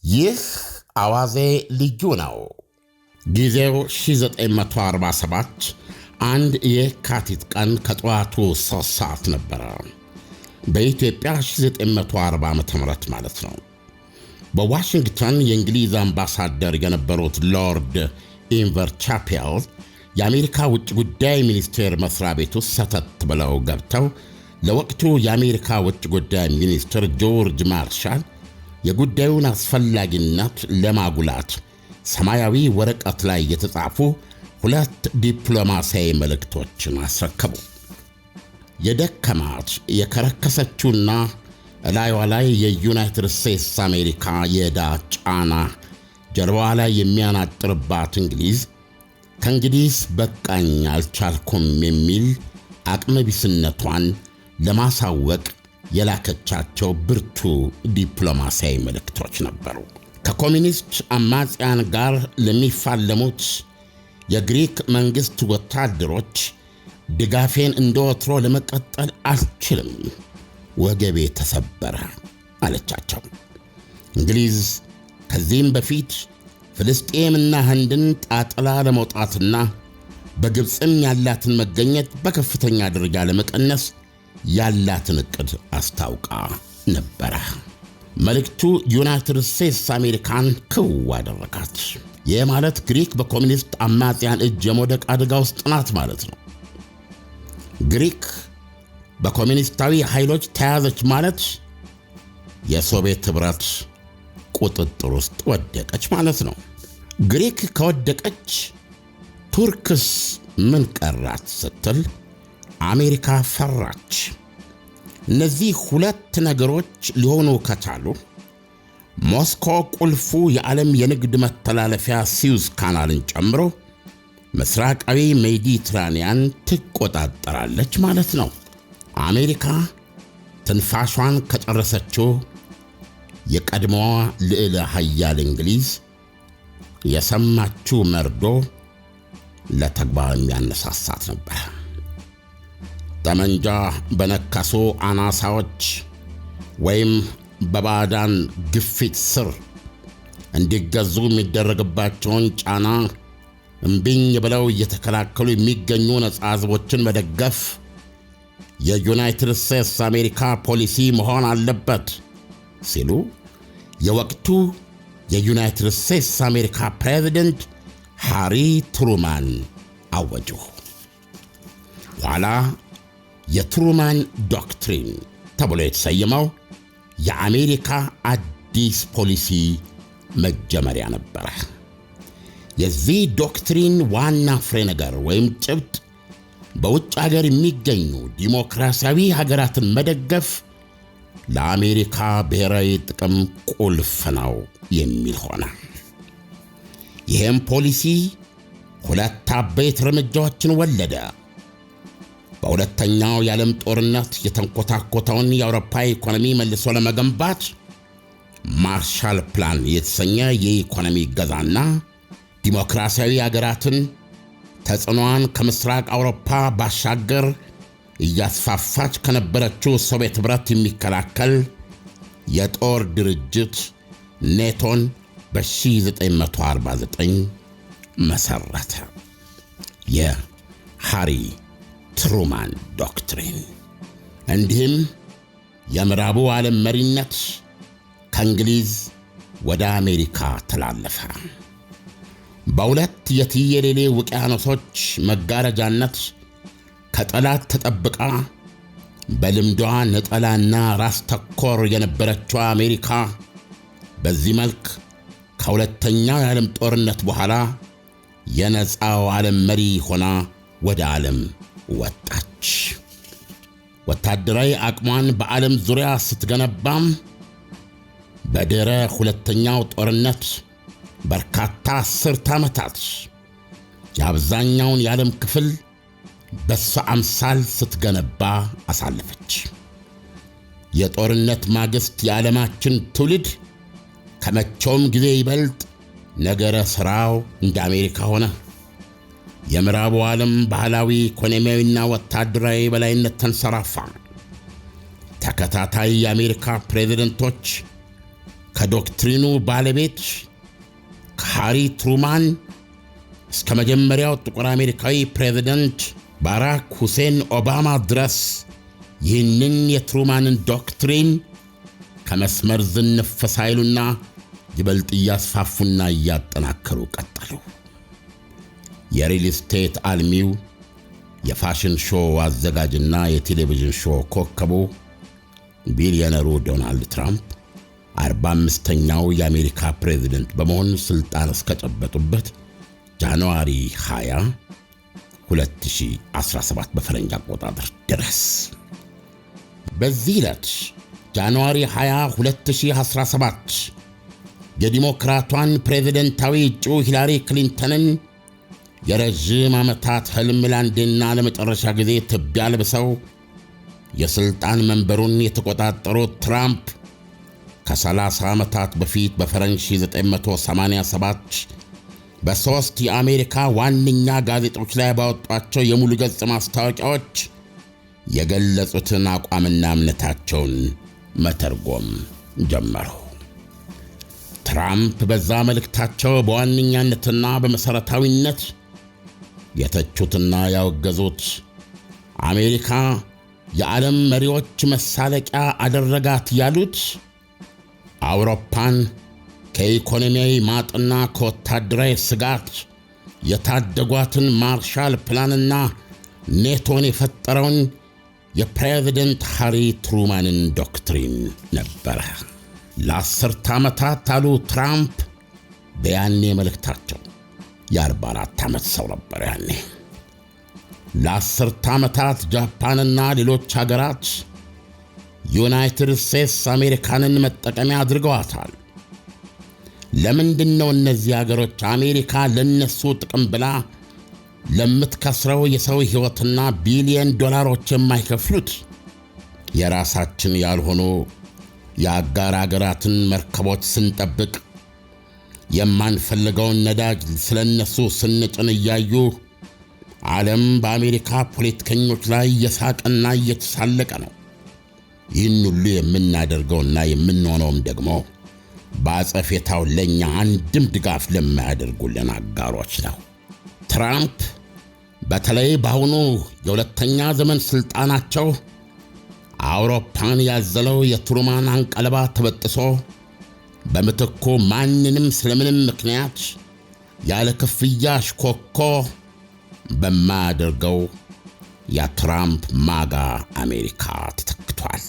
ይህ አዋዜ ልዩ ነው። ጊዜው 1947 አንድ የካቲት ቀን ከጠዋቱ 3 ሰዓት ነበረ። በኢትዮጵያ 1940 ዓ.ም ማለት ነው። በዋሽንግተን የእንግሊዝ አምባሳደር የነበሩት ሎርድ ኢንቨር ቻፔል የአሜሪካ ውጭ ጉዳይ ሚኒስቴር መስሪያ ቤት ውስጥ ሰተት ብለው ገብተው ለወቅቱ የአሜሪካ ውጭ ጉዳይ ሚኒስትር ጆርጅ ማርሻል የጉዳዩን አስፈላጊነት ለማጉላት ሰማያዊ ወረቀት ላይ የተጻፉ 2 ዲፕሎማሲያዊ መልእክቶችን አስረከቡ። የደከማት የከረከሰችውና እላይዋ ላይ የዩናይትድ ስቴትስ አሜሪካ የዕዳ ጫና ጀርባዋ ላይ የሚያናጥርባት እንግሊዝ ከእንግዲህ በቃኝ አልቻልኩም የሚል አቅመቢስነቷን ለማሳወቅ የላከቻቸው ብርቱ ዲፕሎማሲያዊ መልእክቶች ነበሩ። ከኮሚኒስት አማጽያን ጋር ለሚፋለሙት የግሪክ መንግሥት ወታደሮች ድጋፌን እንደወትሮ ለመቀጠል አልችልም፣ ወገቤ ተሰበረ አለቻቸው። እንግሊዝ ከዚህም በፊት ፍልስጤምና ህንድን ጣጥላ ለመውጣትና በግብፅም ያላትን መገኘት በከፍተኛ ደረጃ ለመቀነስ ያላትን ዕቅድ አስታውቃ ነበረ። መልእክቱ ዩናይትድ ስቴትስ አሜሪካን ክው አደረጋት። ይህ ማለት ግሪክ በኮሚኒስት አማጽያን እጅ የመውደቅ አደጋ ውስጥ ናት ማለት ነው። ግሪክ በኮሚኒስታዊ ኃይሎች ተያዘች ማለት የሶቪየት ኅብረት ቁጥጥር ውስጥ ወደቀች ማለት ነው። ግሪክ ከወደቀች ቱርክስ ምን ቀራት ስትል አሜሪካ ፈራች። እነዚህ 2 ነገሮች ሊሆኑ ከቻሉ ሞስኮ ቁልፉ የዓለም የንግድ መተላለፊያ ሲዩዝ ካናልን ጨምሮ ምስራቃዊ ሜዲትራኒያን ትቆጣጠራለች ማለት ነው። አሜሪካ ትንፋሿን ከጨረሰችው የቀድሞዋ ልዕለ ኃያል እንግሊዝ የሰማችው መርዶ ለተግባር የሚያነሳሳት ነበር። ጠመንጃ በነከሱ አናሳዎች ወይም በባዕዳን ግፊት ስር እንዲገዙ የሚደረግባቸውን ጫና እምቢኝ ብለው እየተከላከሉ የሚገኙ ነጻ ሕዝቦችን መደገፍ የዩናይትድ ስቴትስ አሜሪካ ፖሊሲ መሆን አለበት ሲሉ የወቅቱ የዩናይትድ ስቴትስ አሜሪካ ፕሬዝደንት ሃሪ ትሩማን አወጁ። ኋላ የትሩማን ዶክትሪን ተብሎ የተሰየመው የአሜሪካ አዲስ ፖሊሲ መጀመሪያ ነበረ። የዚህ ዶክትሪን ዋና ፍሬ ነገር ወይም ጭብጥ በውጭ ሀገር የሚገኙ ዲሞክራሲያዊ ሀገራትን መደገፍ ለአሜሪካ ብሔራዊ ጥቅም ቁልፍ ነው የሚል ሆነ። ይህም ፖሊሲ 2 አበይት እርምጃዎችን ወለደ። በሁለተኛው የዓለም ጦርነት የተንኮታኮተውን የአውሮፓ ኢኮኖሚ መልሶ ለመገንባት ማርሻል ፕላን የተሰኘ የኢኮኖሚ ገዛና ዲሞክራሲያዊ አገራትን ተጽዕኖዋን ከምስራቅ አውሮፓ ባሻገር እያስፋፋች ከነበረችው ሶቪየት ኅብረት የሚከላከል የጦር ድርጅት ኔቶን በ1949 መሠረተ። የሃሪ ትሩማን ዶክትሪን። እንዲህም የምዕራቡ ዓለም መሪነት ከእንግሊዝ ወደ አሜሪካ ተላለፈ። በ2 የትየሌሌ ውቅያኖሶች መጋረጃነት ከጠላት ተጠብቃ በልምዷ ነጠላና ራስ ተኮር የነበረችው አሜሪካ በዚህ መልክ ከሁለተኛው የዓለም ጦርነት በኋላ የነፃው ዓለም መሪ ሆና ወደ ዓለም ወጣች። ወታደራዊ አቅሟን በዓለም ዙሪያ ስትገነባም በድህረ ሁለተኛው ጦርነት በርካታ 10 ዓመታት የአብዛኛውን የዓለም ክፍል በሷ አምሳል ስትገነባ አሳለፈች። የጦርነት ማግስት የዓለማችን ትውልድ ከመቼውም ጊዜ ይበልጥ ነገረ ሥራው እንደ አሜሪካ ሆነ። የምዕራቡ ዓለም ባህላዊ ኢኮኖሚያዊና ወታደራዊ በላይነት ተንሰራፋ። ተከታታይ የአሜሪካ ፕሬዝደንቶች ከዶክትሪኑ ባለቤት ከሃሪ ትሩማን እስከ መጀመሪያው ጥቁር አሜሪካዊ ፕሬዝዳንት ባራክ ሁሴን ኦባማ ድረስ ይህንን የትሩማንን ዶክትሪን ከመስመር ዝንፍ ሳይሉና ይበልጥ እያስፋፉና እያጠናከሩ ቀጠሉ። የሪል ስቴት አልሚው የፋሽን ሾው አዘጋጅና የቴሌቪዥን ሾው ኮከቡ ቢሊዮነሩ ዶናልድ ትራምፕ 45ኛው የአሜሪካ ፕሬዝዳንት በመሆን ስልጣን እስከጨበጡበት ጃንዋሪ 20 2017 በፈረንጅ አቆጣጠር ድረስ። በዚህ ዕለት ጃንዋሪ 20 2017 የዲሞክራቷን ፕሬዝዳንታዊ እጩ ሂላሪ ክሊንተንን የረዥም ዓመታት ህልም ለአንዴና ለመጨረሻ ጊዜ ትቢያ ለብሰው የሥልጣን መንበሩን የተቆጣጠሩት ትራምፕ ከ30 ዓመታት በፊት በፈረንጅ 1987 በሦስት የአሜሪካ ዋነኛ ጋዜጦች ላይ ባወጧቸው የሙሉ ገጽ ማስታወቂያዎች የገለጹትን አቋምና እምነታቸውን መተርጎም ጀመሩ። ትራምፕ በዛ መልእክታቸው በዋነኛነትና በመሠረታዊነት የተቹትና ያወገዙት አሜሪካ የዓለም መሪዎች መሳለቂያ አደረጋት ያሉት አውሮፓን ከኢኮኖሚያዊ ማጥና ከወታደራዊ ስጋት የታደጓትን ማርሻል ፕላንና ኔቶን የፈጠረውን የፕሬዝደንት ሃሪ ትሩማንን ዶክትሪን ነበረ። ለ10 ዓመታት አሉ ትራምፕ በያኔ መልእክታቸው የ44 ዓመት ሰው ነበር ያኔ። ለ10 ዓመታት ጃፓንና ሌሎች ሀገራት ዩናይትድ ስቴትስ አሜሪካንን መጠቀሚያ አድርገዋታል። ለምንድነው እነዚህ ሀገሮች አሜሪካ ለነሱ ጥቅም ብላ ለምትከስረው የሰው ሕይወትና ቢሊየን ዶላሮች የማይከፍሉት? የራሳችን ያልሆኑ የአጋር ሀገራትን መርከቦች ስንጠብቅ የማንፈልገውን ነዳጅ ስለነሱ ስንጭን እያዩ ዓለም በአሜሪካ ፖለቲከኞች ላይ እየሳቀና እየተሳለቀ ነው። ይህን ሁሉ የምናደርገውና የምንሆነውም ደግሞ በአጸፌታው ለእኛ አንድም ድጋፍ ለማያደርጉልን አጋሮች ነው። ትራምፕ በተለይ በአሁኑ የሁለተኛ ዘመን ሥልጣናቸው አውሮፓን ያዘለው የትሩማን አንቀለባ ተበጥሶ በምትኩ ማንንም ስለምንም ምክንያት ያለ ክፍያ ሽኮኮ በማያደርገው የትራምፕ ማጋ አሜሪካ ተተክቷል።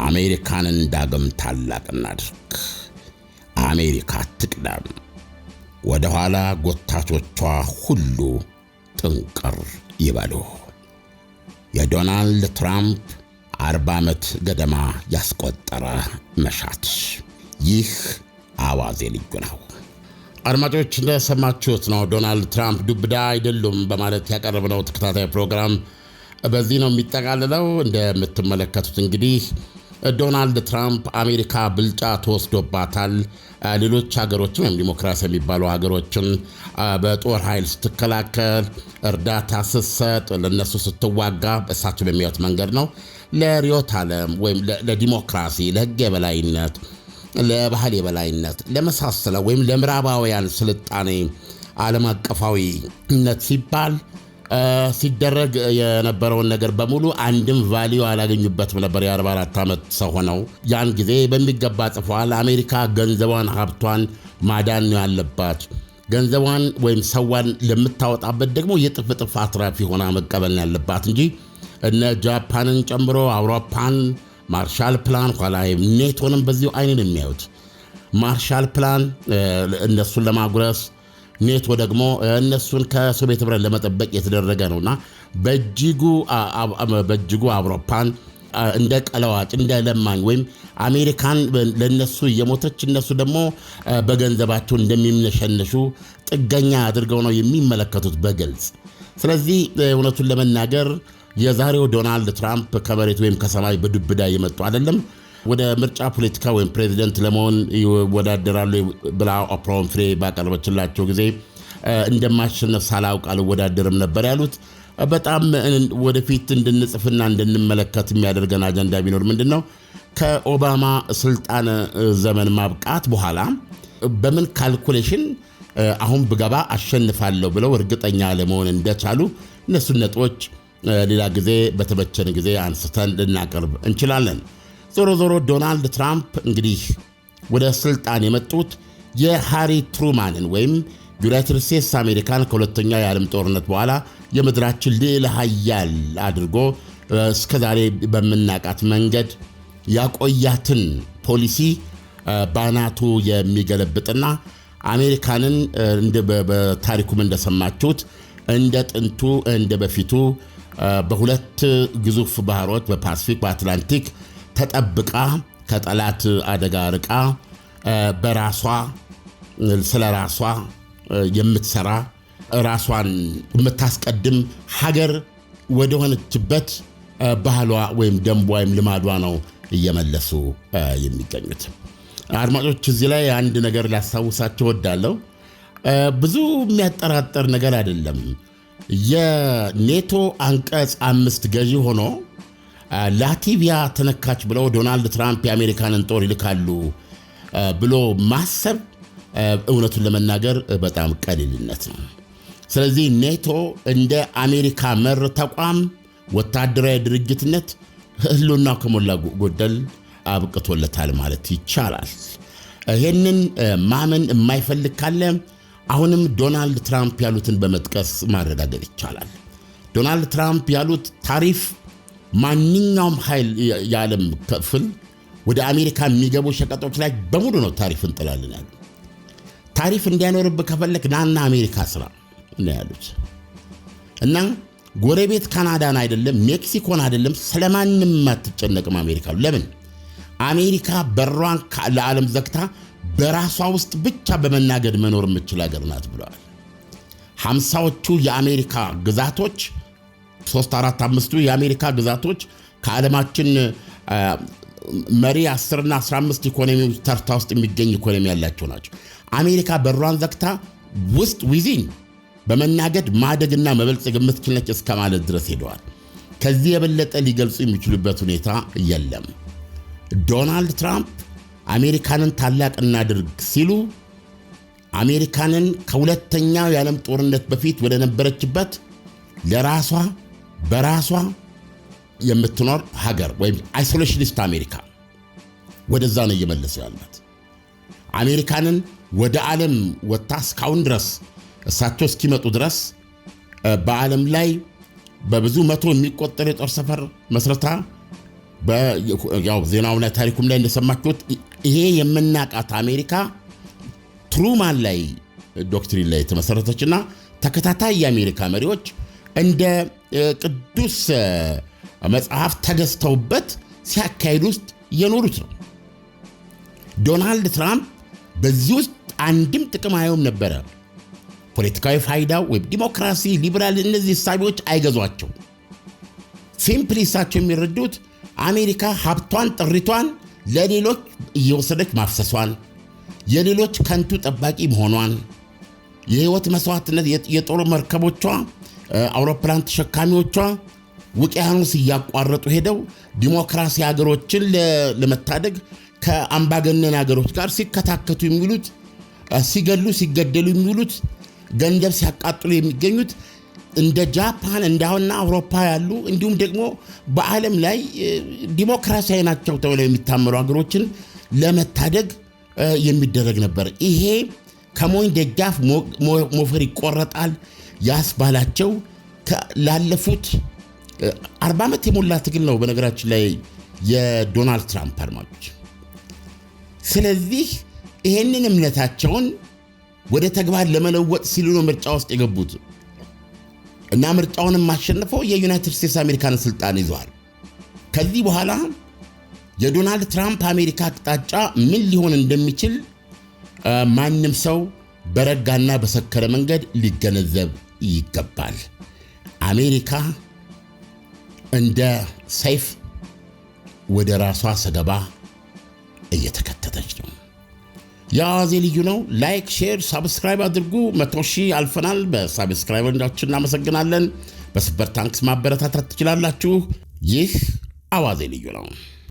አሜሪካንን ዳግም ታላቅ እናድርግ። አሜሪካ ትቅደም። ወደ ኋላ ጎታቾቿ ሁሉ ጥንቅር ይበሉ። የዶናልድ ትራምፕ 40 ዓመት ገደማ ያስቆጠረ መሻት። ይህ አዋዜ ልዩ ነው። አድማጮች እንደሰማችሁት ነው። ዶናልድ ትራምፕ ዱብዳ አይደሉም በማለት ያቀረብነው ተከታታይ ፕሮግራም በዚህ ነው የሚጠቃልለው። እንደምትመለከቱት እንግዲህ ዶናልድ ትራምፕ አሜሪካ ብልጫ ተወስዶባታል፣ ሌሎች ሀገሮችን ወይም ዲሞክራሲ የሚባሉ ሀገሮችን በጦር ኃይል ስትከላከል፣ እርዳታ ስትሰጥ፣ ለነሱ ስትዋጋ እሳቸው በሚያዩት መንገድ ነው ለሪዮት ዓለም ወይም ለዲሞክራሲ፣ ለሕግ የበላይነት፣ ለባህል የበላይነት ለመሳሰለ ወይም ለምዕራባውያን ስልጣኔ ዓለም አቀፋዊነት ሲባል ሲደረግ የነበረውን ነገር በሙሉ አንድም ቫልዩ አላገኙበትም ነበር። የ44 ዓመት ሰው ሆነው ያን ጊዜ በሚገባ ጽፈዋል። አሜሪካ ገንዘቧን ሀብቷን ማዳን ነው ያለባት። ገንዘቧን ወይም ሰዋን ለምታወጣበት ደግሞ የጥፍ ጥፍ አትራፊ ሆና መቀበል ያለባት እንጂ እነ ጃፓንን ጨምሮ አውሮፓን ማርሻል ፕላን ኋላ ኔቶንም በዚሁ አይንን የሚያዩት ማርሻል ፕላን እነሱን ለማጉረስ ኔቶ ደግሞ እነሱን ከሶቪየት ኅብረት ለመጠበቅ የተደረገ ነውና በእጅጉ አውሮፓን እንደ ቀለዋጭ እንደ ለማኝ ወይም አሜሪካን ለነሱ የሞተች እነሱ ደግሞ በገንዘባቸው እንደሚነሸነሹ ጥገኛ አድርገው ነው የሚመለከቱት በግልጽ። ስለዚህ እውነቱን ለመናገር የዛሬው ዶናልድ ትራምፕ ከመሬት ወይም ከሰማይ በዱብዳ የመጡ አይደለም። ወደ ምርጫ ፖለቲካ ወይም ፕሬዚደንት ለመሆን ይወዳደራሉ ብላ ኦፕራ ዊንፍሪ ባቀረበችላቸው ጊዜ እንደማሸነፍ ሳላውቅ አልወዳደርም ነበር ያሉት። በጣም ወደፊት እንድንጽፍና እንድንመለከት የሚያደርገን አጀንዳ ቢኖር ምንድነው ከኦባማ ስልጣን ዘመን ማብቃት በኋላ በምን ካልኩሌሽን አሁን ብገባ አሸንፋለሁ ብለው እርግጠኛ ለመሆን እንደቻሉ እነሱን ነጥቦች ሌላ ጊዜ በተበቸን ጊዜ አንስተን ልናቀርብ እንችላለን። ዞሮ ዞሮ ዶናልድ ትራምፕ እንግዲህ ወደ ስልጣን የመጡት የሃሪ ትሩማንን ወይም ዩናይትድ ስቴትስ አሜሪካን ከሁለተኛው የዓለም ጦርነት በኋላ የምድራችን ልዕለ ኃያል አድርጎ እስከዛሬ በምናቃት መንገድ ያቆያትን ፖሊሲ ባናቱ የሚገለብጥና አሜሪካንን በታሪኩም እንደሰማችሁት እንደ ጥንቱ እንደ በፊቱ በሁለት ግዙፍ ባህሮች በፓሲፊክ በአትላንቲክ ተጠብቃ ከጠላት አደጋ ርቃ በራሷ ስለ ራሷ የምትሰራ ራሷን የምታስቀድም ሀገር ወደ ሆነችበት ባህሏ ወይም ደንቧ ወይም ልማዷ ነው እየመለሱ የሚገኙት። አድማጮች እዚህ ላይ አንድ ነገር ላስታውሳችሁ እወዳለሁ። ብዙ የሚያጠራጥር ነገር አይደለም። የኔቶ አንቀጽ 5 ገዢ ሆኖ ላቲቪያ ተነካች ብለው ዶናልድ ትራምፕ የአሜሪካንን ጦር ይልካሉ ብሎ ማሰብ እውነቱን ለመናገር በጣም ቀሊልነት ነው። ስለዚህ ኔቶ እንደ አሜሪካ መር ተቋም ወታደራዊ ድርጅትነት ህልውናው ከሞላ ጎደል አብቅቶለታል ማለት ይቻላል። ይህንን ማመን የማይፈልግ ካለ አሁንም ዶናልድ ትራምፕ ያሉትን በመጥቀስ ማረጋገጥ ይቻላል። ዶናልድ ትራምፕ ያሉት ታሪፍ ማንኛውም ኃይል የዓለም ክፍል ወደ አሜሪካ የሚገቡ ሸቀጦች ላይ በሙሉ ነው ታሪፍ እንጥላለን ያሉ። ታሪፍ እንዲያኖርብህ ከፈለክ ናና አሜሪካ ስራ ነው ያሉት። እና ጎረቤት ካናዳን አይደለም ሜክሲኮን አይደለም ስለማንም አትጨነቅም አሜሪካ። ለምን? አሜሪካ በሯን ለዓለም ዘግታ በራሷ ውስጥ ብቻ በመናገድ መኖር የምትችል ሀገር ናት ብለዋል። 50ዎቹ የአሜሪካ ግዛቶች 3-4-5ቱ የአሜሪካ ግዛቶች ከዓለማችን መሪ 10 እና 15 ኢኮኖሚ ተርታ ውስጥ የሚገኝ ኢኮኖሚ ያላቸው ናቸው። አሜሪካ በሯን ዘግታ ውስጥ ዊዚን በመናገድ ማደግና መበልጸግ የምትችልነች እስከ ማለት ድረስ ሄደዋል። ከዚህ የበለጠ ሊገልጹ የሚችሉበት ሁኔታ የለም። ዶናልድ ትራምፕ አሜሪካንን ታላቅ እናድርግ ሲሉ አሜሪካንን ከሁለተኛው የዓለም ጦርነት በፊት ወደ ነበረችበት ለራሷ በራሷ የምትኖር ሀገር ወይም አይሶሌሽኒስት አሜሪካ ወደዛ ነው እየመለሰ ያላት። አሜሪካንን ወደ ዓለም ወጣ እስካሁን ድረስ እሳቸው እስኪመጡ ድረስ በዓለም ላይ በብዙ መቶ የሚቆጠር የጦር ሰፈር መስረታ ያው ዜናውና ታሪኩም ላይ እንደሰማችሁት ይሄ የምናቃት አሜሪካ ትሩማን ላይ ዶክትሪን ላይ ተመሰረተችና ተከታታይ የአሜሪካ መሪዎች እንደ ቅዱስ መጽሐፍ ተገዝተውበት ሲያካሂዱ ውስጥ የኖሩት ነው። ዶናልድ ትራምፕ በዚህ ውስጥ አንድም ጥቅም አየውም ነበረ። ፖለቲካዊ ፋይዳው ወይም ዲሞክራሲ፣ ሊበራል እነዚህ እሳቤዎች አይገዟቸው። ሲምፕሊ እሳቸው የሚረዱት አሜሪካ ሀብቷን ጥሪቷን ለሌሎች እየወሰደች ማፍሰሷን፣ የሌሎች ከንቱ ጠባቂ መሆኗን፣ የህይወት መስዋዕትነት የጦር መርከቦቿ አውሮፕላን ተሸካሚዎቿ ውቅያኖስ እያቋረጡ ሄደው ዲሞክራሲ ሀገሮችን ለመታደግ ከአምባገነን ሀገሮች ጋር ሲከታከቱ የሚሉት ሲገሉ ሲገደሉ የሚሉት ገንዘብ ሲያቃጥሉ የሚገኙት እንደ ጃፓን እንዳውና አውሮፓ ያሉ እንዲሁም ደግሞ በዓለም ላይ ዲሞክራሲያዊ ናቸው ተብለው የሚታመኑ ሀገሮችን ለመታደግ የሚደረግ ነበር። ይሄ ከሞኝ ደጃፍ ሞፈር ይቆረጣል ያስባላቸው ላለፉት 40 ዓመት የሞላ ትግል ነው በነገራችን ላይ የዶናልድ ትራምፕ አድማጮች። ስለዚህ ይሄንን እምነታቸውን ወደ ተግባር ለመለወጥ ሲሉ ነው ምርጫ ውስጥ የገቡት እና ምርጫውንም ማሸነፈው የዩናይትድ ስቴትስ አሜሪካን ስልጣን ይዘዋል። ከዚህ በኋላ የዶናልድ ትራምፕ አሜሪካ አቅጣጫ ምን ሊሆን እንደሚችል ማንም ሰው በረጋና በሰከረ መንገድ ሊገነዘብ ይገባል። አሜሪካ እንደ ሰይፍ ወደ ራሷ ሰገባ እየተከተተች ነው። የአዋዜ ልዩ ነው። ላይክ፣ ሼር፣ ሳብስክራይብ አድርጉ። 100,000 አልፈናል። በሳብስክራይብ እንዳችሁ እናመሰግናለን። በሱፐር ታንክስ ማበረታታት ትችላላችሁ። ይህ አዋዜ ልዩ ነው።